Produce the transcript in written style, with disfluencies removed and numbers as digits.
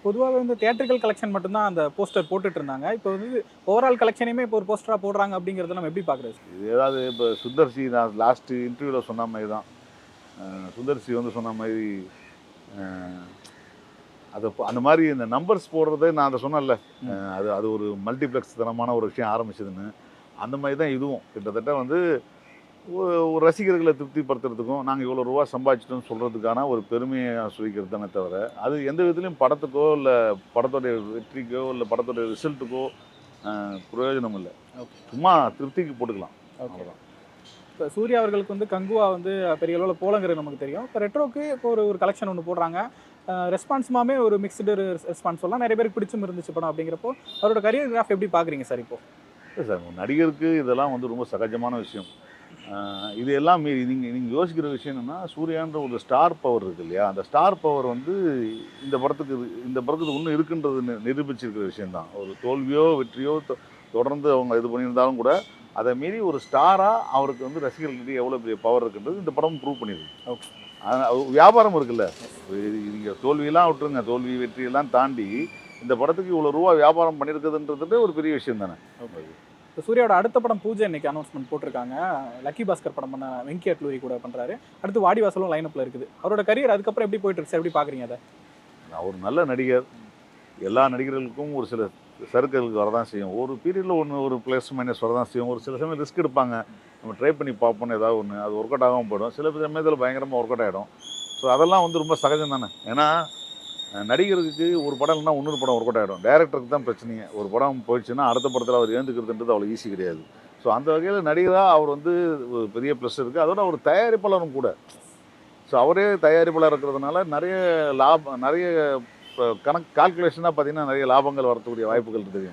பொதுவாவே வந்து theatrical collection மட்டும் தான் அந்த போஸ்டர் போட்டுட்டு இருந்தாங்க. இப்போ வந்து ஓவரால் கலெக்ஷனையுமே இப்போ ஒரு போஸ்டரா போடுறாங்க அப்படிங்கிறத நம்ம எப்படி பார்க்குறது? இது ஏதாவது இப்போ சுந்தர்சி நான் லாஸ்ட் இன்டர்வியூவில் சொன்ன மாதிரி தான். சுந்தர்சி வந்து சொன்ன மாதிரி அதை அந்த மாதிரி இந்த நம்பர்ஸ் போடுறதே நான் அதை சொன்னேன்ல. அது அது ஒரு மல்டிப்ளெக்ஸ் தனமான ஒரு விஷயம் ஆரம்பிச்சதுன்னு. அந்த மாதிரி தான் இதுவும் கிட்டத்தட்ட வந்து ஒரு ரசிகர்களை திருப்திப்படுத்துறதுக்கும் நாங்கள் இவ்வளோ ரூபா சம்பாதிச்சிட்டோம்னு சொல்கிறதுக்கான ஒரு பெருமையை சொல்லிக்கிறது தானே தவிர அது எந்த விதத்துலையும் படத்துக்கோ இல்லை படத்தோடைய வெற்றிக்கோ இல்லை படத்தோடைய ரிசல்ட்டுக்கோ பிரயோஜனம் இல்லை. ஓகே. சும்மா திருப்திக்கு போட்டுக்கலாம். ஓகே. அவ்வளோதான். இப்போ சூர்யா அவர்களுக்கு வந்து கங்குவா வந்து பெரிய அளவில் போலங்கிறது நமக்கு தெரியும். இப்போ ரெட்ரோக்கு இப்போ ஒரு கலெக்ஷன் ஒன்று போடுறாங்க. ரெஸ்பான்ஸுமாமே ஒரு மிக்ஸ்டு ரெஸ்பான்ஸ் சொல்லலாம். நிறைய பேருக்கு பிடிச்சும் இருந்துச்சு படம் அப்படிங்கிறப்போ அவரோட கரியர் கிராஃப் எப்படி பார்க்குறீங்க சார் இப்போ? இல்லை சார், நடிகருக்கு இதெல்லாம் வந்து ரொம்ப சகஜமான விஷயம். இது எல்லாம் மீறி நீங்கள் யோசிக்கிற விஷயம் என்னென்னா, சூர்யான்ற ஒரு ஸ்டார் பவர் இருக்குது இல்லையா? அந்த ஸ்டார் பவர் வந்து இந்த படத்துக்கு இன்னும் இருக்குன்றது நிரூபிச்சிருக்கிற விஷயந்தான். ஒரு தோல்வியோ வெற்றியோ தொடர்ந்து அவங்க இது பண்ணியிருந்தாலும் கூட அதை மீறி ஒரு ஸ்டாராக அவருக்கு வந்து ரசிகர்கள்கிட்ட எவ்வளோ பெரிய பவர் இருக்குன்றது இந்த படம் ப்ரூவ் பண்ணியிருக்கு. ஓகே. வியாபாரம் இருக்குல்ல. நீங்கள் தோல்வியெல்லாம் விட்டுருங்க, தோல்வி வெற்றியெல்லாம் தாண்டி இந்த படத்துக்கு இவ்வளோ ரூபா வியாபாரம் பண்ணியிருக்குதுன்றது ஒரு பெரிய விஷயம் தானே. ஓகே. இப்போ சூர்யாவோட அடுத்த படம் பூஜை இன்னைக்கு அனௌன்ஸ்மெண்ட் போட்டிருக்காங்க. லக்கி பாஸ்கர் படம் பண்ண வெங்கி அட்லூரி கூட பண்ணுறாரு. அடுத்து வாடிவாசலும் லைனப்பில் இருக்குது. அவரோட கரியர் அதுக்கப்புறம் எப்படி போயிட்டு இருக்கு சார்? எப்படி பார்க்குறீங்க அதை? அவர் நல்ல நடிகர். எல்லா நடிகர்களுக்கும் ஒரு சில சறுக்கல்கள் வரதான் செய்யும். ஒரு பீரியடில் ஒரு ப்ளஸ் மைனஸ் வரதான் செய்யும். ஒரு சில சமயம் ரிஸ்க் எடுப்பாங்க. நம்ம ட்ரை பண்ணி பார்ப்போன்னு ஏதாவது ஒன்று அது ஒர்க் அவுட் ஆகாமல் போயிடும். சில சமயத்தில் பயங்கரமாக ஒர்க் அவுட் ஆகிடும். ஸோ அதெல்லாம் வந்து ரொம்ப சகஜம் தானே. ஏன்னா நடிகருக்கு ஒரு படம் இல்லைனா இன்னொரு படம் ஒர்க் அவுட் ஆகிடும். டைரக்டருக்கு தான் பிரச்சனையே. ஒரு படம் போயிடுச்சுன்னா அடுத்த படத்தில் அவர் ஏந்துக்கிறதுன்றது அவ்வளோ ஈஸி கிடையாது. ஸோ அந்த வகையில் நடிகராக அவர் வந்து ஒரு பெரிய ப்ளஸ் இருக்குது. அதோட அவர் தயாரிப்பாளரும் கூட. ஸோ அவரே தயாரிப்பாளர் இருக்கிறதுனால நிறைய கால்குலேஷனாக பார்த்தீங்கன்னா நிறைய லாபங்கள் வரக்கூடிய வாய்ப்புகள் தெரியும்.